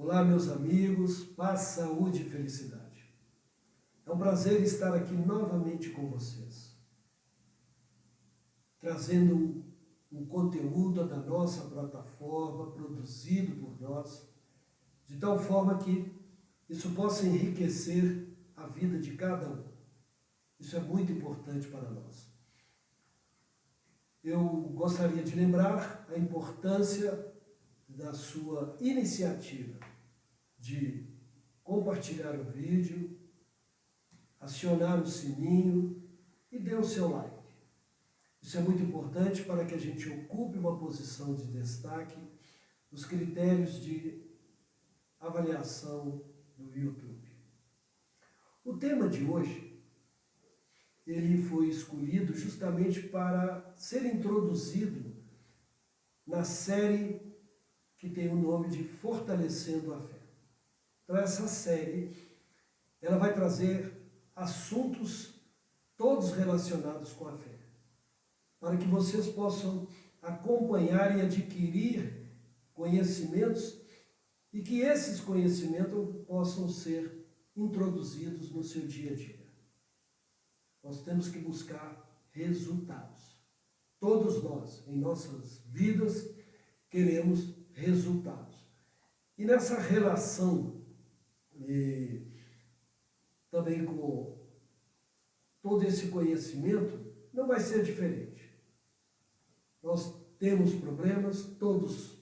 Olá, meus amigos, paz, saúde e felicidade. É um prazer estar aqui novamente com vocês, trazendo um conteúdo da nossa plataforma, produzido por nós, de tal forma que isso possa enriquecer a vida de cada um. Isso é muito importante para nós. Eu gostaria de lembrar a importância da sua iniciativa de compartilhar o vídeo, acionar o sininho e dê o seu like. Isso é muito importante para que a gente ocupe uma posição de destaque nos critérios de avaliação do YouTube. O tema de hoje, ele foi escolhido justamente para ser introduzido na série que tem o nome de Fortalecendo a Fé. Então essa série, ela vai trazer assuntos todos relacionados com a fé, para que vocês possam acompanhar e adquirir conhecimentos e que esses conhecimentos possam ser introduzidos no seu dia a dia. Nós temos que buscar resultados. Todos nós, em nossas vidas, queremos resultados. E nessa relação, também com todo esse conhecimento, não vai ser diferente. Nós temos problemas, todos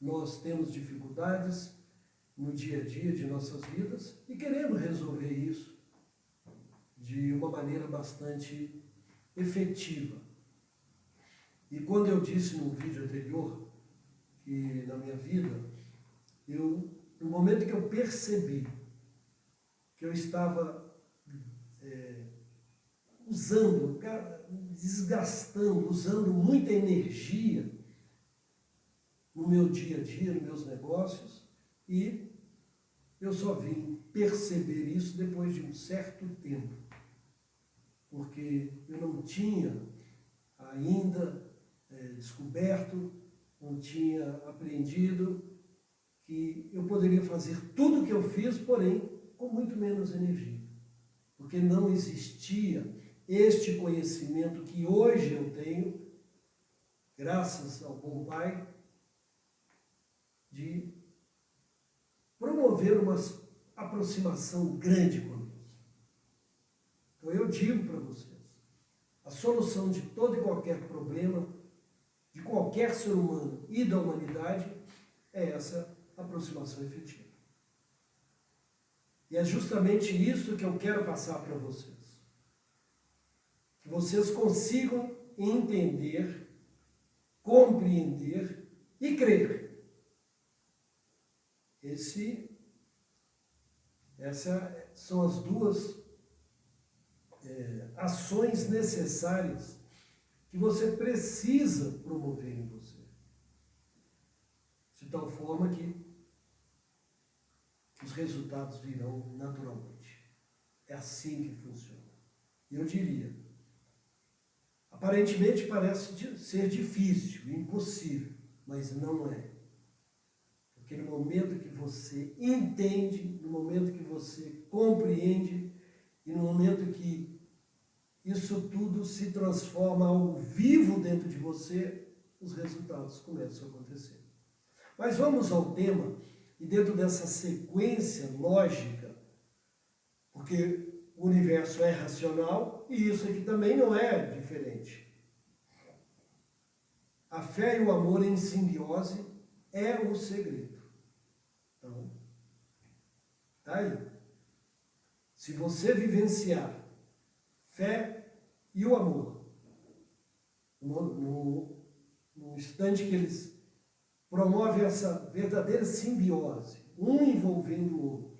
nós temos dificuldades no dia a dia de nossas vidas e queremos resolver isso de uma maneira bastante efetiva. E quando eu disse no vídeo anterior que na minha vida, no momento que eu percebi que eu estava usando muita energia no meu dia a dia, nos meus negócios, e eu só vim perceber isso depois de um certo tempo, porque eu não tinha ainda descoberto, não tinha aprendido que eu poderia fazer tudo o que eu fiz, porém com muito menos energia, porque não existia este conhecimento que hoje eu tenho, graças ao bom Pai, de promover uma aproximação grande com Deus. Então eu digo para vocês, a solução de todo e qualquer problema, de qualquer ser humano e da humanidade, é essa aproximação efetiva. E é justamente isso que eu quero passar para vocês. Que vocês consigam entender, compreender e crer. Essas são as duas ações necessárias que você precisa promover em você. De tal forma que os resultados virão naturalmente. É assim que funciona. E eu diria, aparentemente parece ser difícil, impossível, mas não é. Porque no momento que você entende, no momento que você compreende, e no momento que isso tudo se transforma em algo vivo dentro de você, os resultados começam a acontecer. Mas vamos ao tema, e dentro dessa sequência lógica, porque o universo é racional e isso aqui também não é diferente. A fé e o amor em simbiose é o segredo. Então, tá aí. Se você vivenciar fé e o amor, no instante que eles promovem essa verdadeira simbiose, um envolvendo o outro,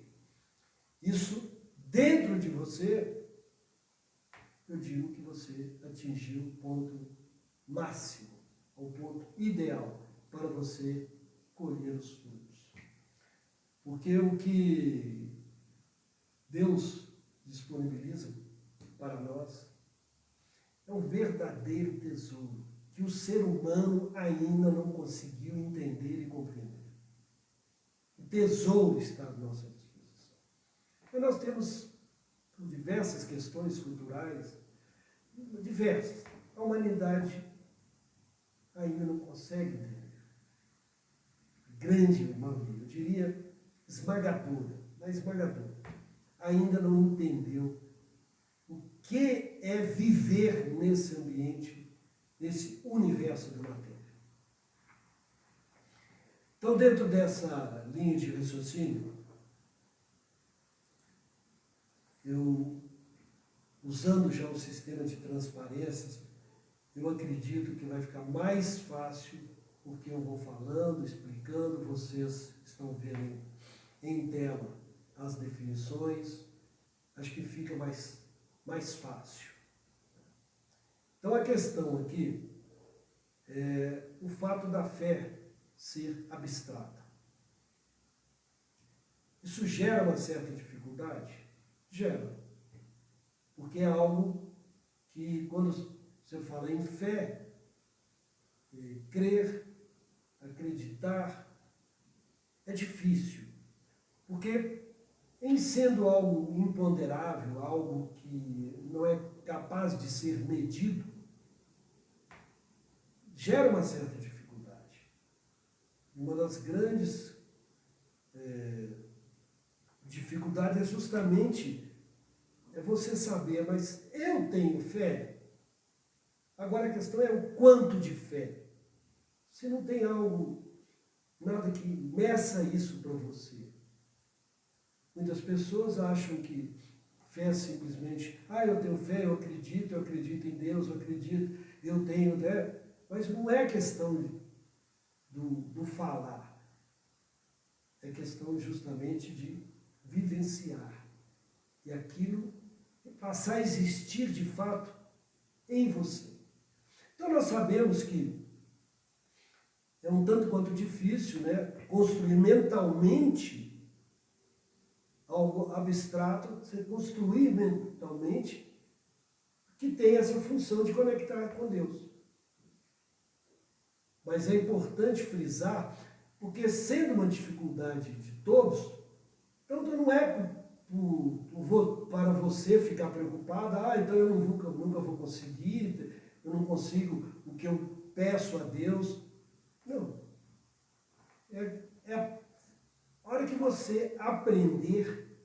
isso dentro de você, eu digo que você atingiu o ponto máximo, o ponto ideal para você colher os frutos. Porque o que Deus disponibiliza para nós é um verdadeiro tesouro que o ser humano ainda não conseguiu entender e compreender. tesouro está à nossa disposição. E nós temos diversas questões culturais, diversas. A humanidade ainda não consegue entender. Grande maioria, eu diria esmagadora, ainda não entendeu o que é viver nesse ambiente, nesse universo da matéria. Então, dentro dessa linha de raciocínio, eu, usando já o sistema de transparências, eu acredito que vai ficar mais fácil, porque eu vou falando, explicando, vocês estão vendo em tela as definições, acho que fica mais fácil. Então, a questão aqui é o fato da fé ser abstrata. Isso gera uma certa dificuldade? Gera. Porque é algo que, quando você fala em fé, crer, acreditar, é difícil. Porque, em sendo algo imponderável, algo que não é capaz de ser medido, gera uma certa dificuldade. Uma das grandes dificuldades é justamente você saber, mas eu tenho fé? Agora a questão é o quanto de fé. Se não tem algo, nada que meça isso para você. Muitas pessoas acham que fé é simplesmente, eu tenho fé, eu acredito em Deus, eu acredito, eu tenho, né? Mas não é questão do falar. É questão justamente de vivenciar. E aquilo passar a existir de fato em você. Então nós sabemos que é um tanto quanto difícil, né, construir mentalmente algo abstrato, você construir mentalmente que tem essa função de conectar com Deus. Mas é importante frisar, porque sendo uma dificuldade de todos, então não é para você ficar preocupada, então eu nunca vou conseguir, eu não consigo o que eu peço a Deus. Não. É a hora que você aprender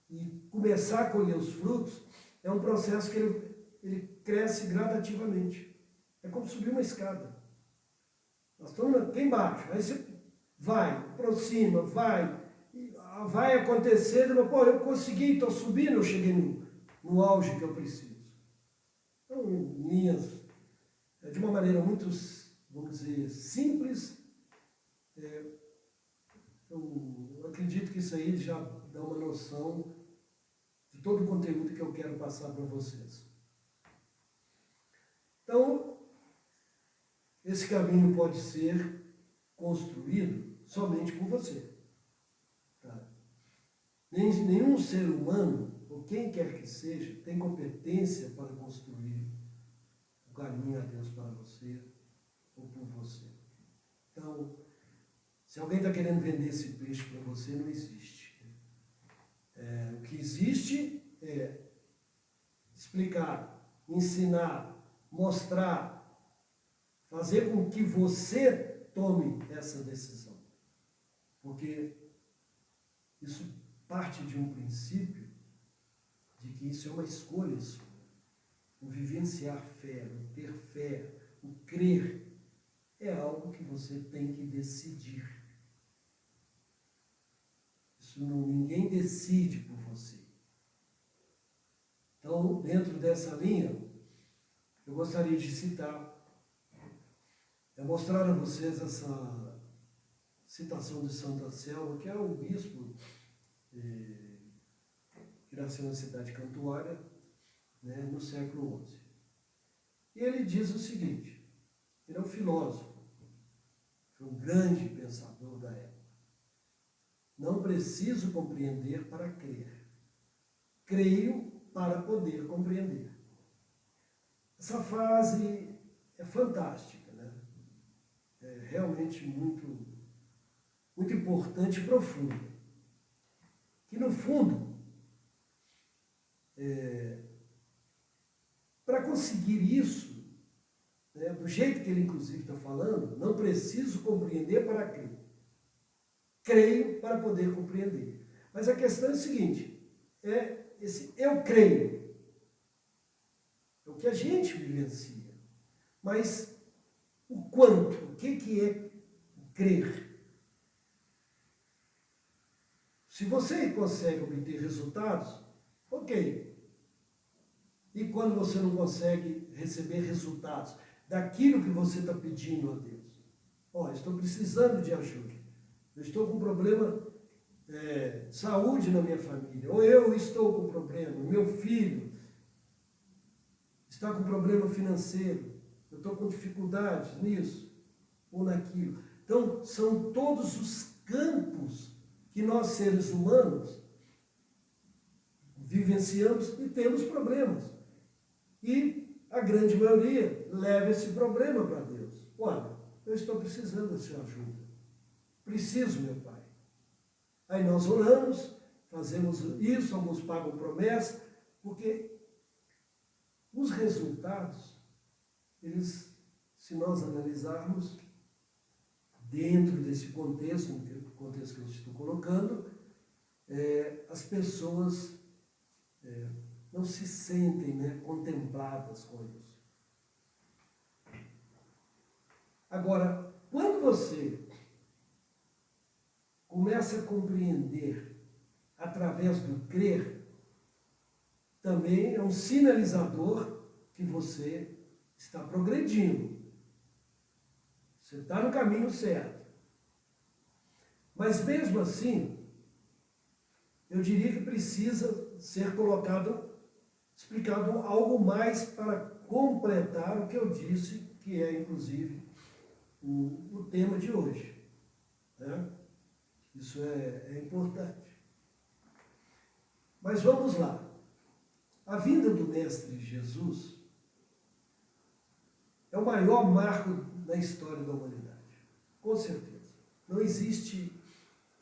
e começar a colher os frutos, é um processo que ele cresce gradativamente. É como subir uma escada. Nós estamos aqui embaixo, aí você vai, aproxima, vai acontecendo, eu consegui, estou subindo, eu cheguei no auge que eu preciso. Então, em linhas, de uma maneira muito, vamos dizer, simples, eu acredito que isso aí já dá uma noção de todo o conteúdo que eu quero passar para vocês. Então, esse caminho pode ser construído somente por você. Tá? Nenhum ser humano, ou quem quer que seja, tem competência para construir o caminho a Deus para você ou por você. Então, se alguém está querendo vender esse peixe para você, não existe. O que existe é explicar, ensinar, mostrar, fazer com que você tome essa decisão. Porque isso parte de um princípio de que isso é uma escolha sua. O vivenciar fé, o ter fé, o crer, é algo que você tem que decidir. Isso ninguém decide por você. Então, dentro dessa linha, eu gostaria de citar, mostrar a vocês essa citação de Santa Selma, que é o bispo que nasceu na cidade de Cantuária, né, no século XI. E ele diz o seguinte, ele é um filósofo, foi um grande pensador da época. Não preciso compreender para crer. Creio para poder compreender. Essa frase é fantástica, né? É realmente muito muito importante e profunda. Que, no fundo, para conseguir isso, né, do jeito que ele, inclusive, está falando, não preciso compreender para crer. Creio para poder compreender. Mas a questão é a seguinte, esse eu creio. É o que a gente vivencia. Mas o quanto, o que é crer? Se você consegue obter resultados, ok. E quando você não consegue receber resultados daquilo que você está pedindo a Deus? Estou precisando de ajuda. Eu estou com problema de saúde na minha família. Ou eu estou com problema, meu filho está com problema financeiro. Eu estou com dificuldades nisso ou naquilo. Então, são todos os campos que nós, seres humanos, vivenciamos e temos problemas. E a grande maioria leva esse problema para Deus. Olha, eu estou precisando da sua ajuda. Preciso, meu Pai. Aí nós oramos, fazemos isso, alguns pagam promessa, porque os resultados, eles, se nós analisarmos dentro desse contexto, no contexto que eu estou colocando, as pessoas não se sentem contempladas com isso. Agora, quando você começa a compreender através do crer, também é um sinalizador que você está progredindo. Você está no caminho certo. Mas mesmo assim, eu diria que precisa ser explicado algo mais para completar o que eu disse, que é inclusive o tema de hoje. Né? Isso é importante. Mas vamos lá. A vinda do Mestre Jesus é o maior marco da história da humanidade. Com certeza. Não existe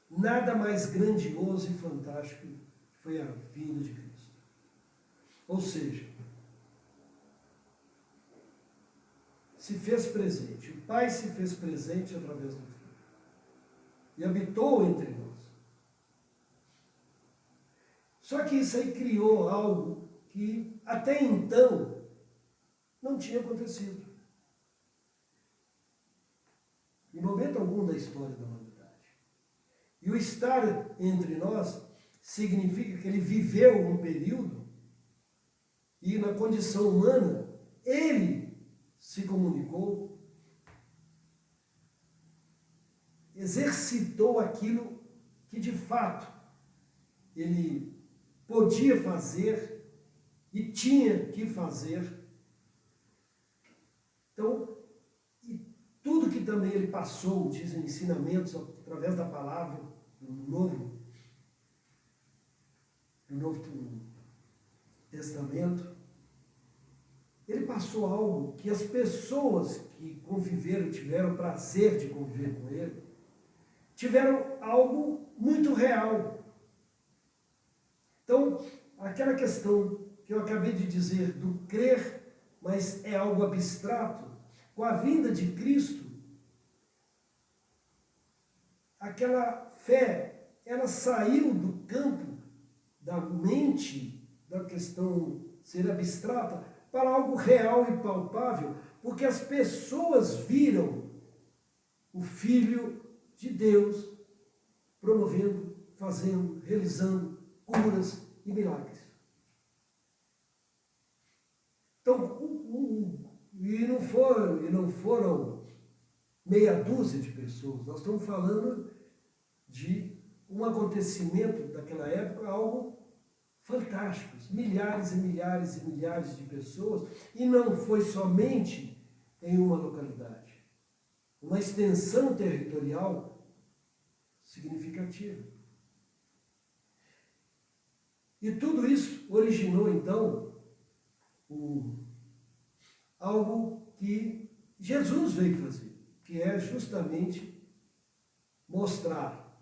nada mais grandioso e fantástico que foi a vinda de Cristo. Ou seja, se fez presente. O Pai se fez presente através do Filho. E habitou entre nós. Só que isso aí criou algo que até então não tinha acontecido. Em momento algum da história da humanidade. E o estar entre nós significa que ele viveu um período e na condição humana ele se comunicou, exercitou aquilo que de fato ele podia fazer e tinha que fazer. Então, e tudo que também ele passou, de ensinamentos através da palavra, do Novo Testamento, ele passou algo que as pessoas que conviveram, tiveram o prazer de conviver com ele, tiveram algo muito real. Então, aquela questão que eu acabei de dizer do crer, mas é algo abstrato, com a vinda de Cristo, aquela fé, ela saiu do campo da mente, da questão ser abstrata, para algo real e palpável, porque as pessoas viram o Filho de Deus promovendo, fazendo, realizando curas e milagres. Então, e não foram meia dúzia de pessoas, nós estamos falando de um acontecimento daquela época, algo fantástico, milhares e milhares e milhares de pessoas, e não foi somente em uma localidade, uma extensão territorial significativa. E tudo isso originou, então, algo que Jesus veio fazer, que é justamente mostrar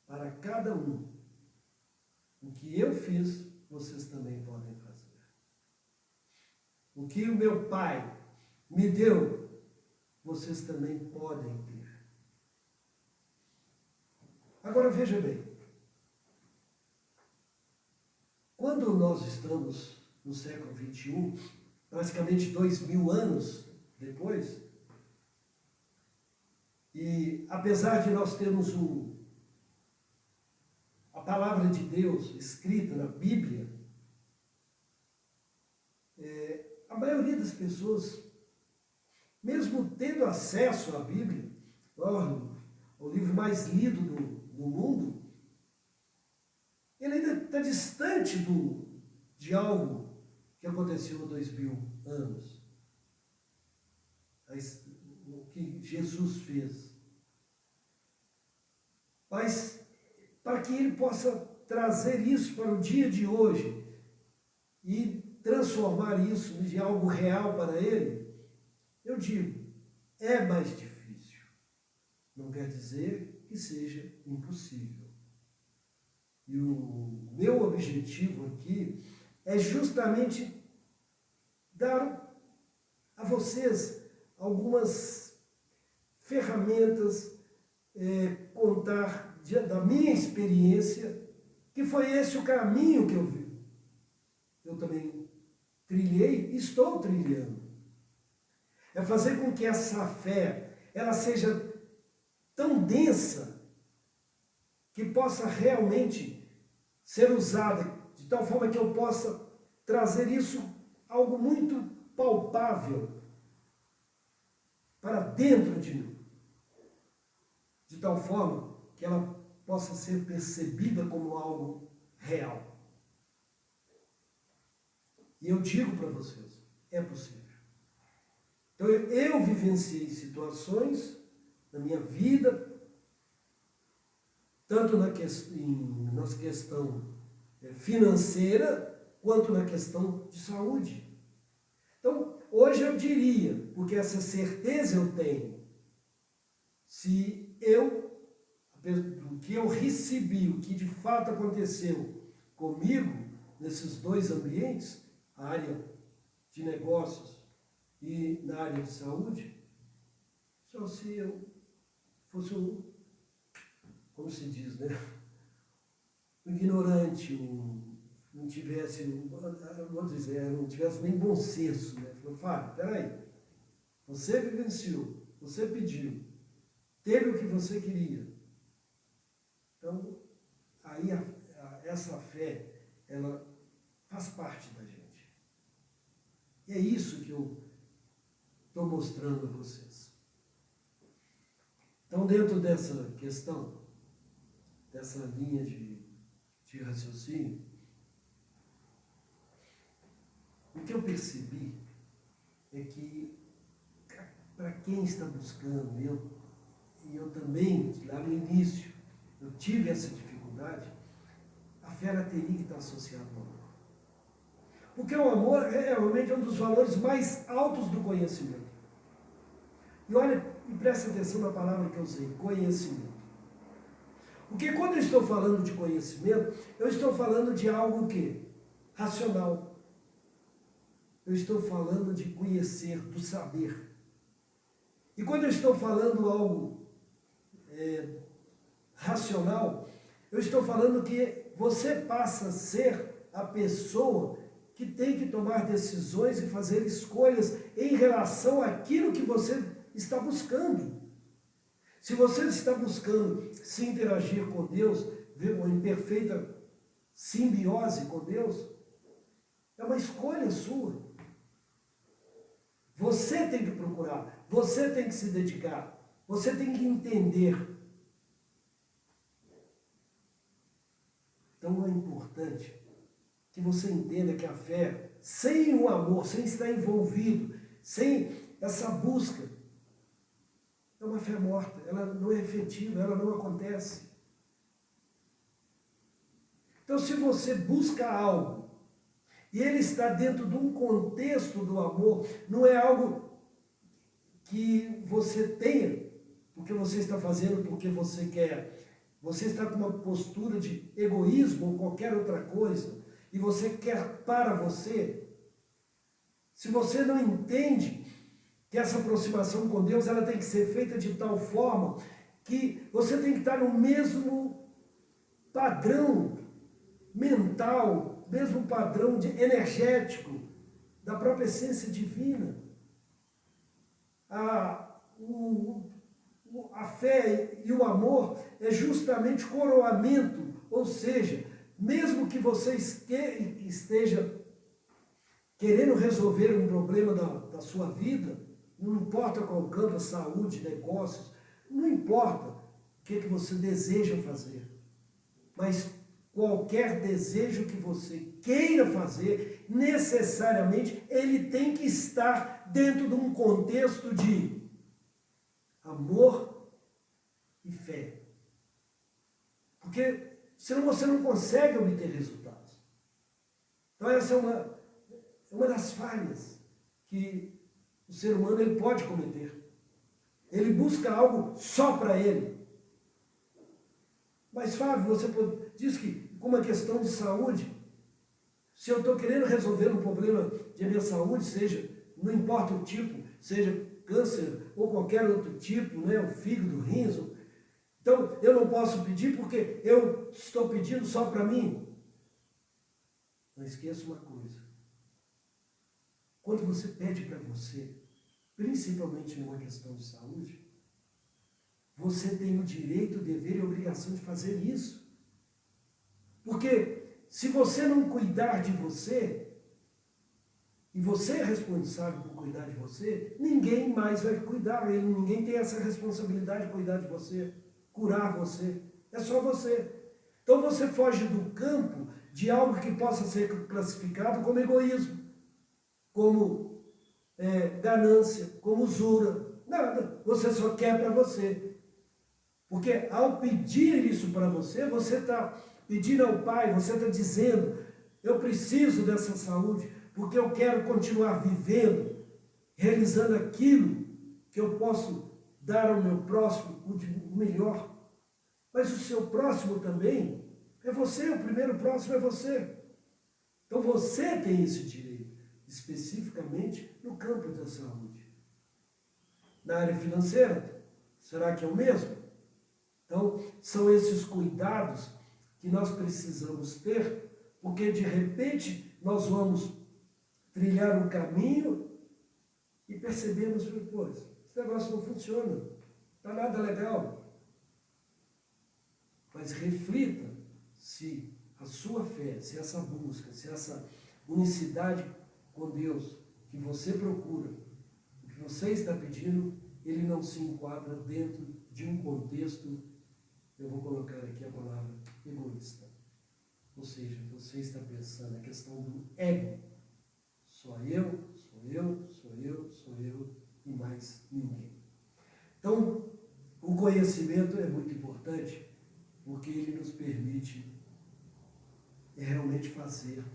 para cada um o que eu fiz, vocês também podem fazer. O que o meu Pai me deu, vocês também podem ter. Agora veja bem, quando nós estamos no século XXI, praticamente 2000 anos depois, e apesar de nós termos a palavra de Deus escrita na Bíblia, a maioria das pessoas, mesmo tendo acesso à Bíblia, o livro mais lido do mundo, ele ainda está distante de algo que aconteceu há 2000 anos. O que Jesus fez. Mas, para que ele possa trazer isso para o dia de hoje e transformar isso de algo real para ele, eu digo, é mais difícil. Não quer dizer que seja impossível. E o meu objetivo aqui é justamente dar a vocês algumas ferramentas, contar da minha experiência, que foi esse o caminho que eu também trilhei e estou trilhando. É fazer com que essa fé, ela seja tão densa, que possa realmente ser usada, de tal forma que eu possa trazer isso, algo muito palpável, para dentro de mim, de tal forma que ela possa ser percebida como algo real. E eu digo para vocês, é possível. Então eu vivenciei situações na minha vida, tanto na questão financeira, quanto na questão de saúde. Então, hoje eu diria, porque essa certeza eu tenho, se do que eu recebi, o que de fato aconteceu comigo, nesses dois ambientes, a área de negócios e na área de saúde, só se eu fosse como se diz, né? Um ignorante, não tivesse, vou dizer, não tivesse nem bom senso, né? Falou, Fábio, peraí, você vivenciou, você pediu, teve o que você queria. Então, aí essa fé, ela faz parte da gente. E é isso que eu estou mostrando a vocês. Então, dentro dessa questão, dessa linha de raciocínio, o que eu percebi é que, para quem está buscando, e eu também, lá no início, eu tive essa dificuldade, a fé ela teria que estar associada ao amor. Porque o amor é realmente um dos valores mais altos do conhecimento. E olha, e presta atenção na palavra que eu usei, conhecimento. Porque quando eu estou falando de conhecimento, eu estou falando de algo que? Racional. Eu estou falando de conhecer, do saber. E quando eu estou falando algo racional, eu estou falando que você passa a ser a pessoa que tem que tomar decisões e fazer escolhas em relação àquilo que você está buscando. Se você está buscando se interagir com Deus, em perfeita simbiose com Deus, é uma escolha sua. Você tem que procurar, você tem que se dedicar, você tem que entender. Então é importante que você entenda que a fé, sem o amor, sem estar envolvido, sem essa busca, é uma fé morta, ela não é efetiva, ela não acontece. Então, se você busca algo, e ele está dentro de um contexto do amor, não é algo que você tenha, porque você está fazendo porque você quer. Você está com uma postura de egoísmo ou qualquer outra coisa, e você quer para você. Se você não entende que essa aproximação com Deus ela tem que ser feita de tal forma que você tem que estar no mesmo padrão mental, mesmo padrão energético da própria essência divina. A fé e o amor é justamente coroamento, ou seja, mesmo que você esteja querendo resolver um problema da sua vida, não importa qual campo, saúde, negócios, não importa o que você deseja fazer, mas qualquer desejo que você queira fazer, necessariamente ele tem que estar dentro de um contexto de amor e fé. Porque senão você não consegue obter resultados. Então essa é uma das falhas que o ser humano ele pode cometer. Ele busca algo só para ele. Mas Fábio, você diz que com uma questão de saúde, se eu estou querendo resolver um problema de minha saúde, seja, não importa o tipo, seja câncer ou qualquer outro tipo, né, o fígado, o rins, então eu não posso pedir porque eu estou pedindo só para mim. Não esqueça uma coisa. Quando você pede para você, principalmente numa questão de saúde, você tem o direito, o dever e a obrigação de fazer isso. Porque se você não cuidar de você, e você é responsável por cuidar de você, ninguém mais vai cuidar, ninguém tem essa responsabilidade de cuidar de você, curar você, é só você. Então você foge do campo de algo que possa ser classificado como egoísmo, como ganância, como usura, nada, você só quer para você. Porque ao pedir isso para você, você está pedindo ao Pai, você está dizendo, eu preciso dessa saúde, porque eu quero continuar vivendo, realizando aquilo que eu posso dar ao meu próximo, o melhor. Mas o seu próximo também é você, o primeiro próximo é você. Então você tem esse direito, especificamente no campo da saúde. Na área financeira, será que é o mesmo? Então, são esses cuidados que nós precisamos ter, porque de repente nós vamos trilhar um caminho e percebemos, pô, esse negócio não funciona, não está nada legal. Mas reflita se a sua fé, se essa busca, se essa unicidade com Deus que você procura, o que você está pedindo, ele não se enquadra dentro de um contexto, eu vou colocar aqui a palavra egoísta. Ou seja, você está pensando na questão do ego. Só eu, sou eu, sou eu, sou eu e mais ninguém. Então, o conhecimento é muito importante porque ele nos permite realmente fazer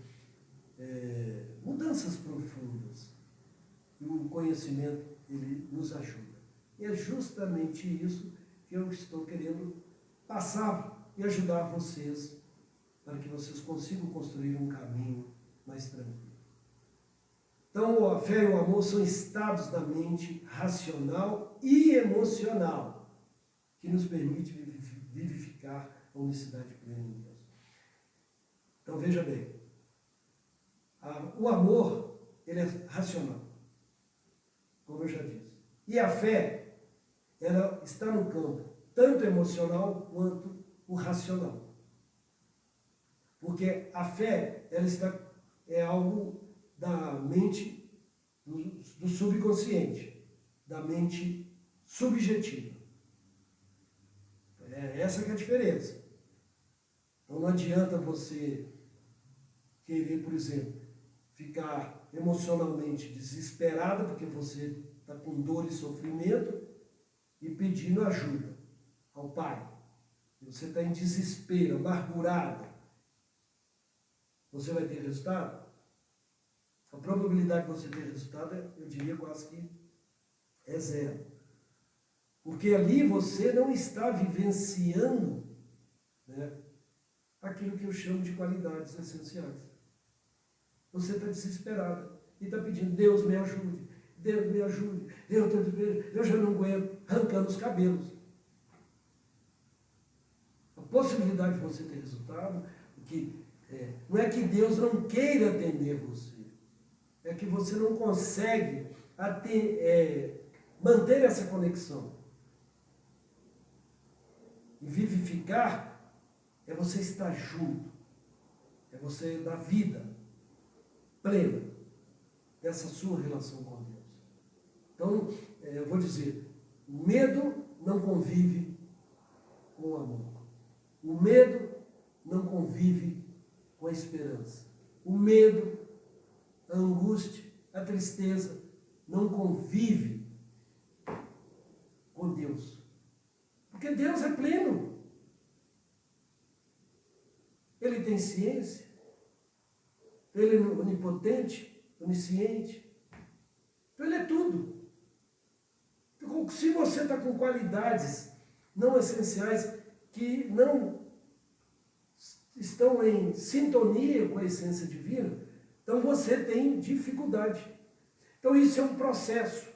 mudanças profundas. E o conhecimento, ele nos ajuda. E é justamente isso que eu estou querendo passar e ajudar vocês para que vocês consigam construir um caminho mais tranquilo. Então, a fé e o amor são estados da mente racional e emocional que nos permite vivificar a unicidade plena em Deus. Então, veja bem, o amor, ele é racional, como eu já disse. E a fé, ela está no campo, tanto emocional quanto o racional. Porque a fé, ela é algo da mente, do subconsciente, da mente subjetiva. É essa que é a diferença. Então não adianta você querer, por exemplo, ficar emocionalmente desesperado porque você está com dor e sofrimento e pedindo ajuda ao Pai. Você está em desespero, amargurado. Você vai ter resultado? A probabilidade de você ter resultado, eu diria quase que é zero. Porque ali você não está vivenciando, né, aquilo que eu chamo de qualidades essenciais. Você está desesperado e está pedindo, Deus me ajude, Deus me ajude, eu já não aguento, arrancando os cabelos. A possibilidade de você ter resultado, não é que Deus não queira atender você, é que você não consegue manter essa conexão. E vivificar é você estar junto, é você dar vida plena dessa sua relação com Deus. Então, eu vou dizer, o medo não convive com o amor. O medo não convive com a esperança. O medo, a angústia, a tristeza não convive com Deus. Porque Deus é pleno. Ele tem ciência. Ele é onipotente, onisciente. Então ele é tudo. Então, se você está com qualidades não essenciais que não estão em sintonia com a essência divina, então você tem dificuldade. Então isso é um processo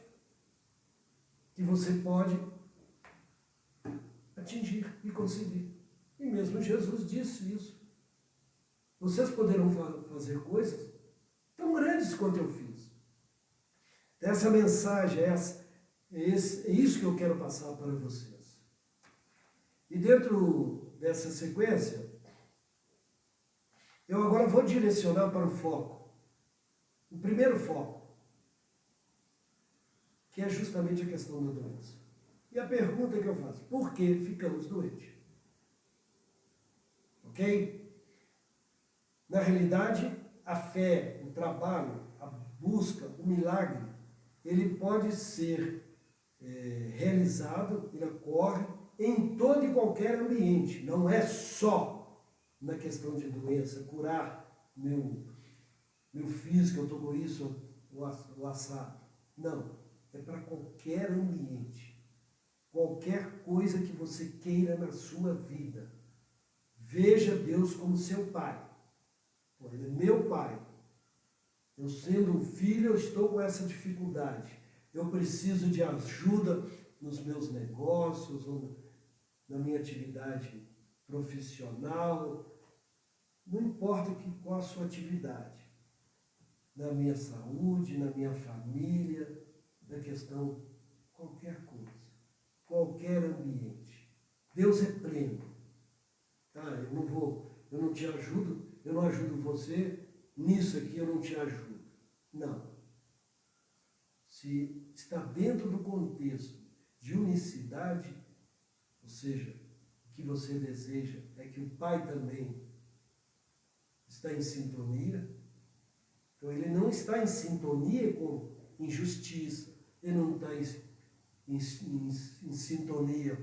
que você pode atingir e conseguir. E mesmo Jesus disse isso. Vocês poderão fazer coisas tão grandes quanto eu fiz. Essa mensagem, é isso que eu quero passar para vocês. E dentro dessa sequência, eu agora vou direcionar para o foco. O primeiro foco, que é justamente a questão da doença. E a pergunta que eu faço, por que ficamos doentes? Ok? Na realidade, a fé, o trabalho, a busca, o milagre, ele pode ser realizado, ele ocorre em todo e qualquer ambiente. Não é só na questão de doença, curar meu físico, eu estou com isso, o assado. Não, é para qualquer ambiente. Qualquer coisa que você queira na sua vida. Veja Deus como seu Pai. Ele é meu Pai. Eu sendo um filho, eu estou com essa dificuldade. Eu preciso de ajuda nos meus negócios, ou na minha atividade profissional. Não importa qual a sua atividade. Na minha saúde, na minha família, na questão, qualquer coisa. Qualquer ambiente. Deus é pleno. Eu não te ajudo, eu não ajudo você, nisso aqui eu não te ajudo. Não. Se está dentro do contexto de unicidade, ou seja, o que você deseja é que o Pai também está em sintonia, então ele não está em sintonia com injustiça, ele não está em sintonia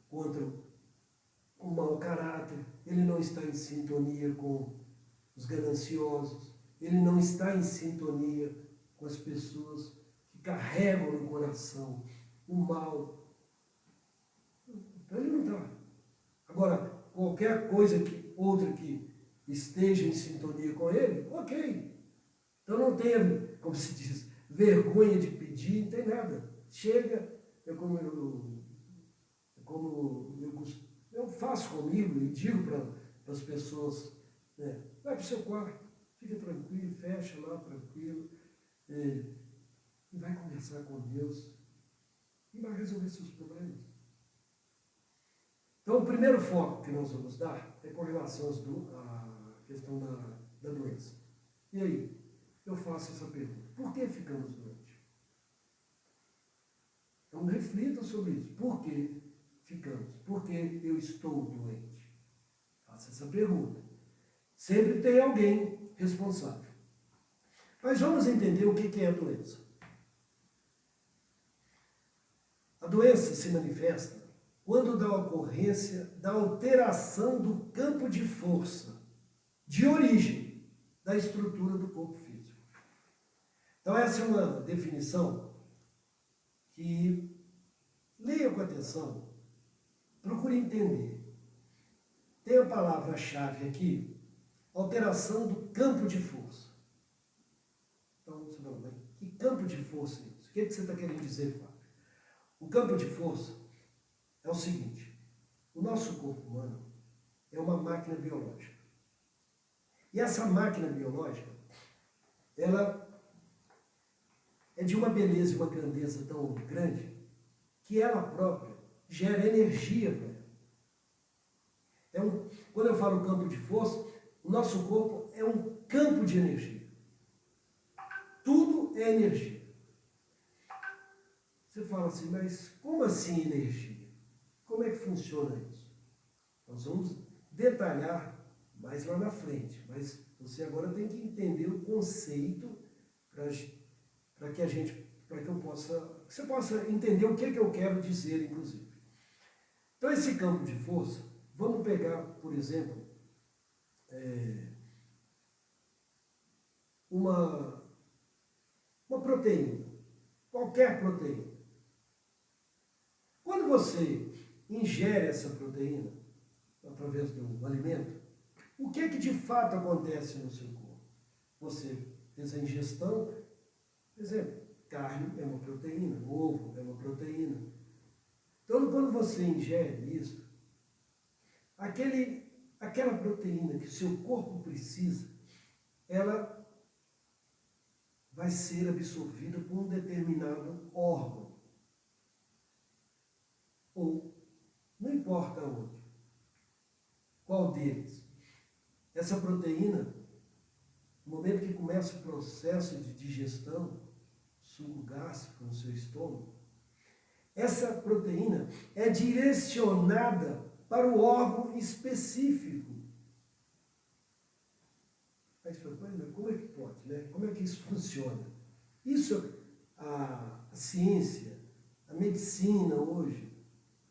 contra o mau caráter, ele não está em sintonia com os gananciosos, ele não está em sintonia com as pessoas que carregam no coração o mal. Então ele não está. Agora, qualquer coisa outra que esteja em sintonia com ele, ok. Então não tenha, como se diz, vergonha de pedir, não tem nada. Chega, eu faço comigo e digo para as pessoas, vai para o seu quarto, fica tranquilo, fecha lá tranquilo, e vai conversar com Deus e vai resolver seus problemas. Então o primeiro foco que nós vamos dar é com relação à questão da doença. E aí, eu faço essa pergunta, por que ficamos doentes? Então reflita sobre isso, por que ficamos? Por que eu estou doente? Faça essa pergunta. Sempre tem alguém responsável. Mas vamos entender o que é a doença. A doença se manifesta quando da ocorrência da alteração do campo de força, de origem, da estrutura do corpo físico. Então essa é uma definição que leia com atenção, procure entender. Tem a palavra-chave aqui, alteração do campo de força. Então, você fala, mas que campo de força é isso? O que você está querendo dizer, Fábio? O campo de força é o seguinte, o nosso corpo humano é uma máquina biológica. E essa máquina biológica, ela é de uma beleza e uma grandeza tão grande que ela própria gera energia para ela. Quando eu falo campo de força, o nosso corpo é um campo de energia. Tudo é energia. Você fala assim, mas como assim energia? Como é que funciona isso? Nós vamos detalhar mais lá na frente, mas você agora tem que entender o conceito para que você possa entender o que eu quero dizer, inclusive. Então, esse campo de força, vamos pegar, por exemplo, uma proteína, qualquer proteína. Quando você ingere essa proteína, através do alimento, o que de fato acontece no seu corpo? Você fez a ingestão, por exemplo, carne é uma proteína, ovo é uma proteína. Então, quando você ingere isso, aquela proteína que o seu corpo precisa, ela vai ser absorvida por um determinado órgão. Ou, não importa onde, qual deles. Essa proteína, no momento que começa o processo de digestão, suco gástrico no seu estômago, essa proteína é direcionada para o órgão específico. Aí você fala, mas como é que pode, né? Como é que isso funciona? Isso, a ciência, a medicina hoje,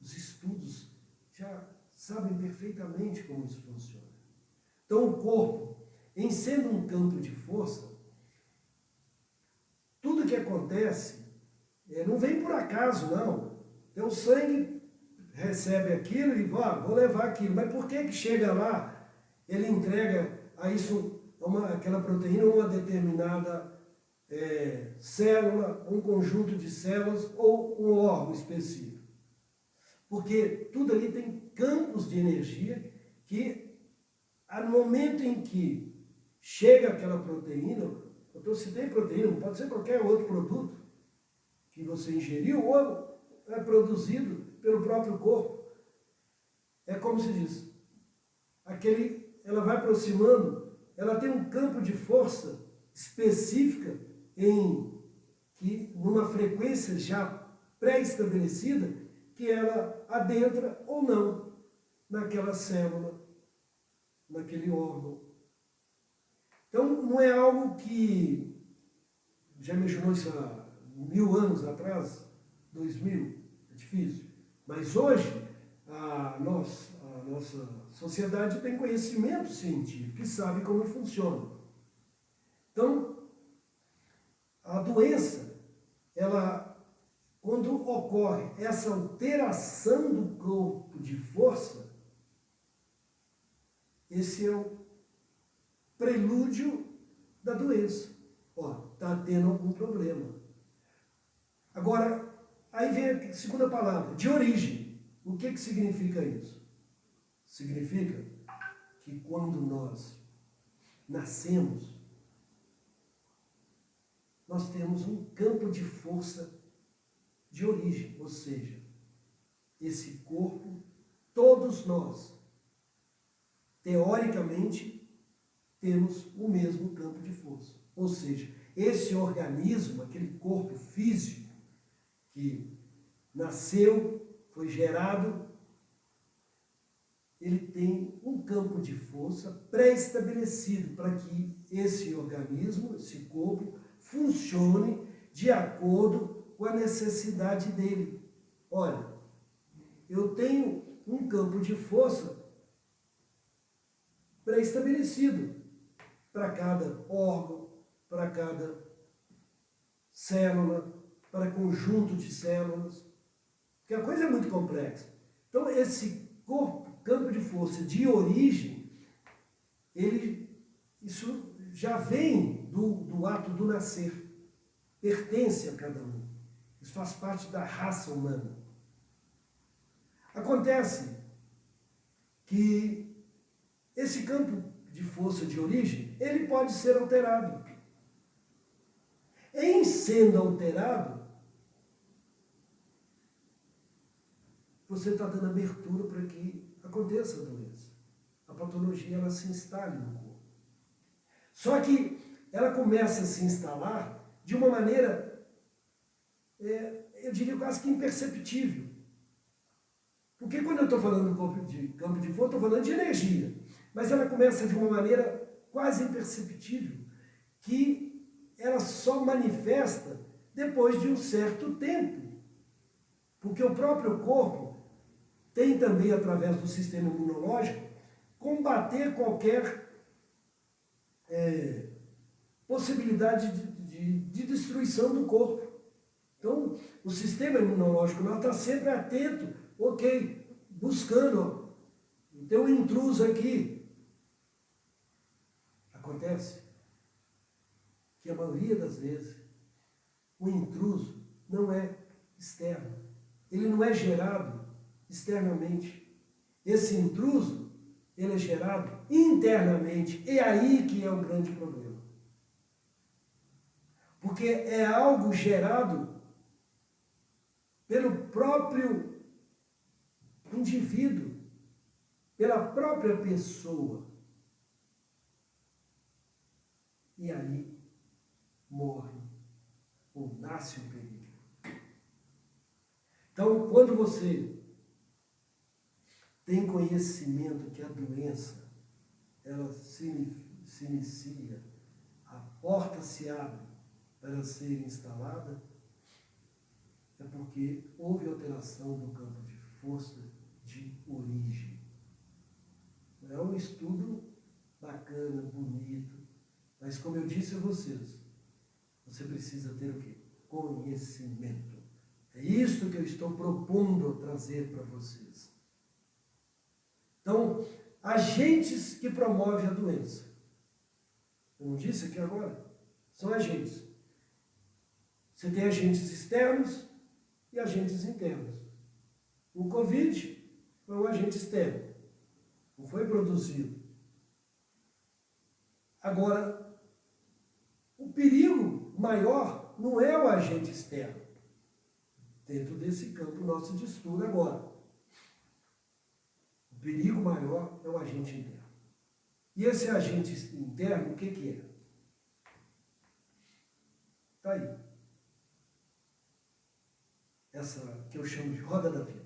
os estudos já sabem perfeitamente como isso funciona. Então o corpo, em sendo um campo de força, tudo que acontece não vem por acaso, não. Então o sangue recebe aquilo e vou levar aquilo. Mas por que chega lá, ele entrega a isso, aquela proteína, uma determinada célula, um conjunto de células ou um órgão específico? Porque tudo ali tem campos de energia que, no momento em que chega aquela proteína, se tem proteína, pode ser qualquer outro produto que você ingeriu ou é produzido pelo próprio corpo. É como se diz, ela vai aproximando, ela tem um campo de força específica numa frequência já pré-estabelecida, que ela adentra ou não naquela célula, naquele órgão. Então, não é algo que já imaginou isso há 1000 anos atrás, 2000, é difícil. Mas hoje, a nossa sociedade tem conhecimento científico e sabe como funciona. Então, a doença, quando ocorre essa alteração do campo de força, esse é o prelúdio da doença. Está tendo algum problema. Agora, aí vem a segunda palavra, de origem. O que significa isso? Significa que quando nós nascemos, nós temos um campo de força de origem, ou seja, esse corpo, todos nós, teoricamente, temos o mesmo campo de força. Ou seja, esse organismo, aquele corpo físico que nasceu, foi gerado, ele tem um campo de força pré-estabelecido para que esse organismo, esse corpo, funcione de acordo com a necessidade dele. Olha, eu tenho um campo de força pré-estabelecido para cada órgão, para cada célula, para conjunto de células. Porque a coisa é muito complexa. Então, esse campo de força de origem, isso já vem do ato do nascer. Pertence a cada um. Isso faz parte da raça humana. Acontece que esse campo de força de origem, ele pode ser alterado. Em sendo alterado, você está dando abertura para que aconteça a doença. A patologia, ela se instale no corpo. Só que ela começa a se instalar de uma maneira, eu diria quase que imperceptível. Porque quando eu estou falando do campo de força, estou falando de energia. Mas ela começa de uma maneira quase imperceptível, que ela só manifesta depois de um certo tempo. Porque o próprio corpo tem também, através do sistema imunológico, combater qualquer possibilidade de destruição do corpo. Então, o sistema imunológico está sempre atento, buscando, tem um intruso aqui. Acontece que a maioria das vezes o intruso não é externo, ele não é gerado externamente. Esse intruso, ele é gerado internamente, e aí que é o grande problema. Porque é algo gerado pelo próprio indivíduo, pela própria pessoa. E aí morre ou nasce o perigo. Então, quando você tem conhecimento que a doença, ela se inicia, a porta se abre para ser instalada, é porque houve alteração do campo de força de origem. É um estudo bacana, bonito, mas como eu disse a vocês, você precisa ter o quê? Conhecimento. É isso que eu estou propondo trazer para vocês. Então, agentes que promovem a doença. Eu não disse aqui agora? São agentes. Você tem agentes externos e agentes internos. O Covid foi um agente externo. Não foi produzido. Agora, o perigo maior não é o agente externo. Dentro desse campo nosso de estudo agora. O perigo maior é o agente interno. E esse agente interno, o que é? Está aí. Essa que eu chamo de roda da vida.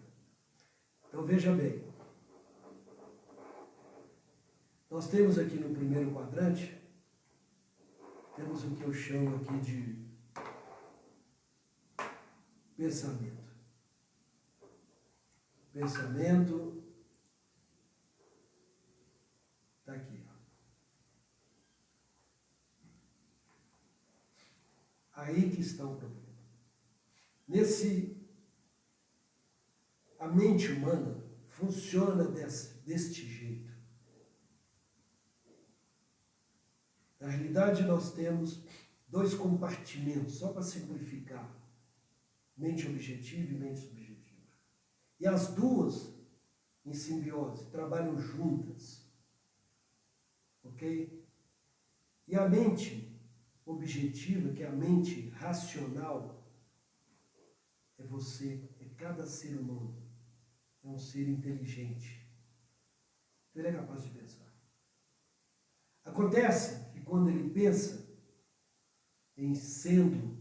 Então veja bem. Nós temos aqui no primeiro quadrante, temos o que eu chamo aqui de pensamento. Pensamento está aqui. Aí que está o problema. A mente humana funciona deste jeito. Na realidade, nós temos dois compartimentos, só para simplificar. Mente objetiva e mente subjetiva. E as duas, em simbiose, trabalham juntas. Ok? E a mente objetiva, que é a mente racional, é você, é cada ser humano. É um ser inteligente. Então ele é capaz de pensar. Acontece que quando ele pensa em sendo,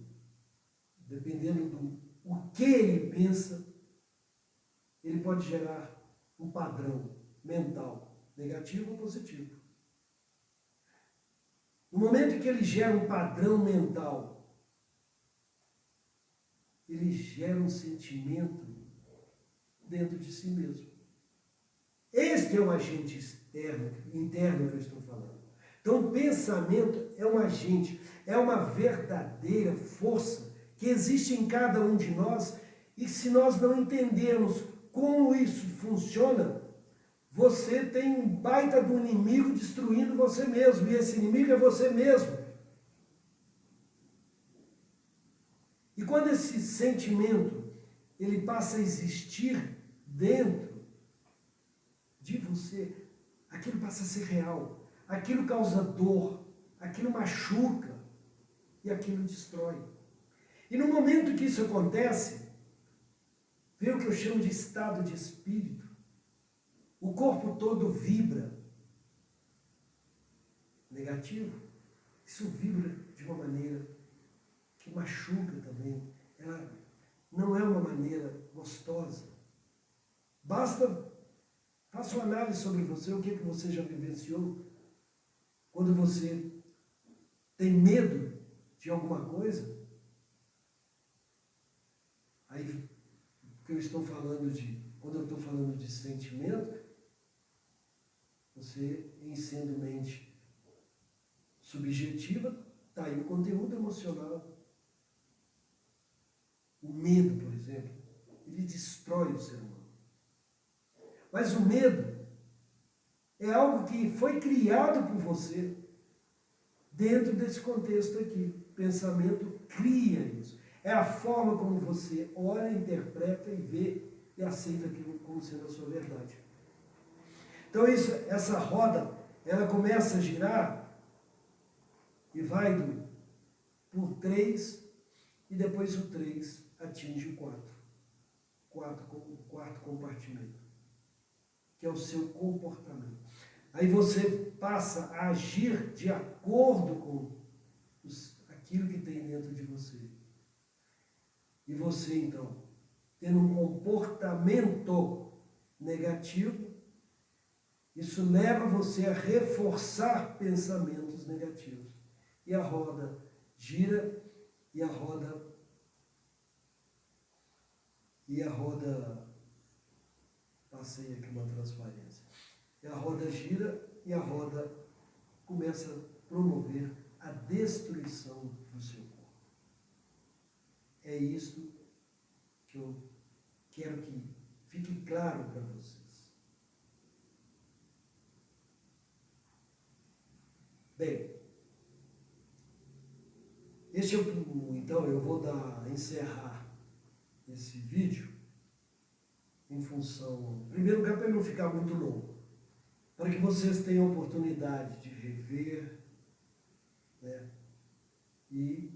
dependendo do o que ele pensa, ele pode gerar um padrão mental, negativo ou positivo. No momento em que ele gera um padrão mental, ele gera um sentimento dentro de si mesmo. Este é o agente interno que eu estou falando. Então, o pensamento é um agente, é uma verdadeira força que existe em cada um de nós E se nós não entendermos como isso funciona, você tem um baita do inimigo destruindo você mesmo. E esse inimigo é você mesmo. E quando esse sentimento, ele passa a existir dentro de você, aquilo passa a ser real. Aquilo causa dor, aquilo machuca e aquilo destrói. E no momento que isso acontece, vem o que eu chamo de estado de espírito. O corpo todo vibra. Negativo. Isso vibra de uma maneira que machuca também. Ela não é uma maneira gostosa. Basta, faça uma análise sobre você, o que você já vivenciou. Quando você tem medo de alguma coisa, aí que eu estou falando quando eu estou falando de sentimento, você, em sendo mente subjetiva, está aí o conteúdo emocional. O medo, por exemplo, ele destrói o ser humano. Mas o medo é algo que foi criado por você dentro desse contexto aqui. Pensamento cria isso. É a forma como você olha, interpreta e vê e aceita aquilo como sendo a sua verdade. Então essa roda, ela começa a girar e vai por 3 e depois o 3 atinge o 4. O quarto compartimento, que é o seu comportamento. Aí você passa a agir de acordo com aquilo que tem dentro de você. E você, então, tendo um comportamento negativo, isso leva você a reforçar pensamentos negativos. E a roda gira, e a roda passei aqui uma transparência. E a roda gira e a roda começa a promover a destruição do seu corpo. É isso que eu quero que fique claro para vocês. Bem, então eu vou encerrar esse vídeo em função, em primeiro lugar, para ele não ficar muito longo, para que vocês tenham a oportunidade de rever, né, e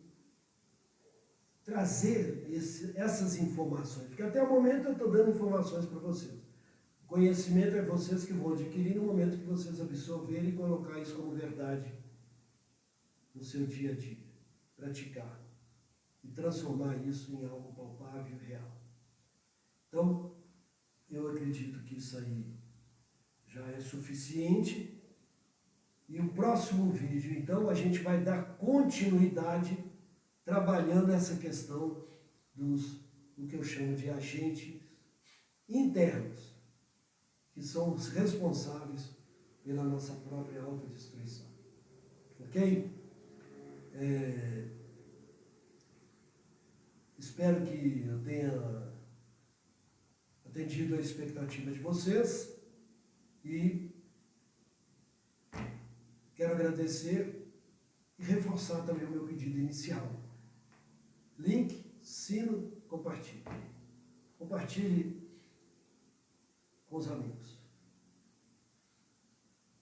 trazer essas informações, porque até o momento eu estou dando informações para vocês. O conhecimento é vocês que vão adquirir no momento que vocês absorverem e colocar isso como verdade no seu dia a dia, praticar e transformar isso em algo palpável e real. Então, eu acredito que isso aí já é suficiente. E o próximo vídeo, então, a gente vai dar continuidade trabalhando essa questão do que eu chamo de agentes internos, que são os responsáveis pela nossa própria autodestruição. Ok? Espero que eu tenha atendido a expectativa de vocês e quero agradecer e reforçar também o meu pedido inicial. Link, sino, compartilhe. Compartilhe com os amigos.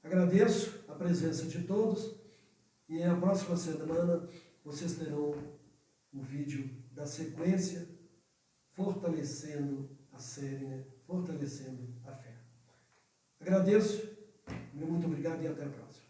Agradeço a presença de todos e na próxima semana vocês terão o vídeo da sequência fortalecendo a série, né? Fortalecendo a fé. Agradeço, muito obrigado e até a próxima.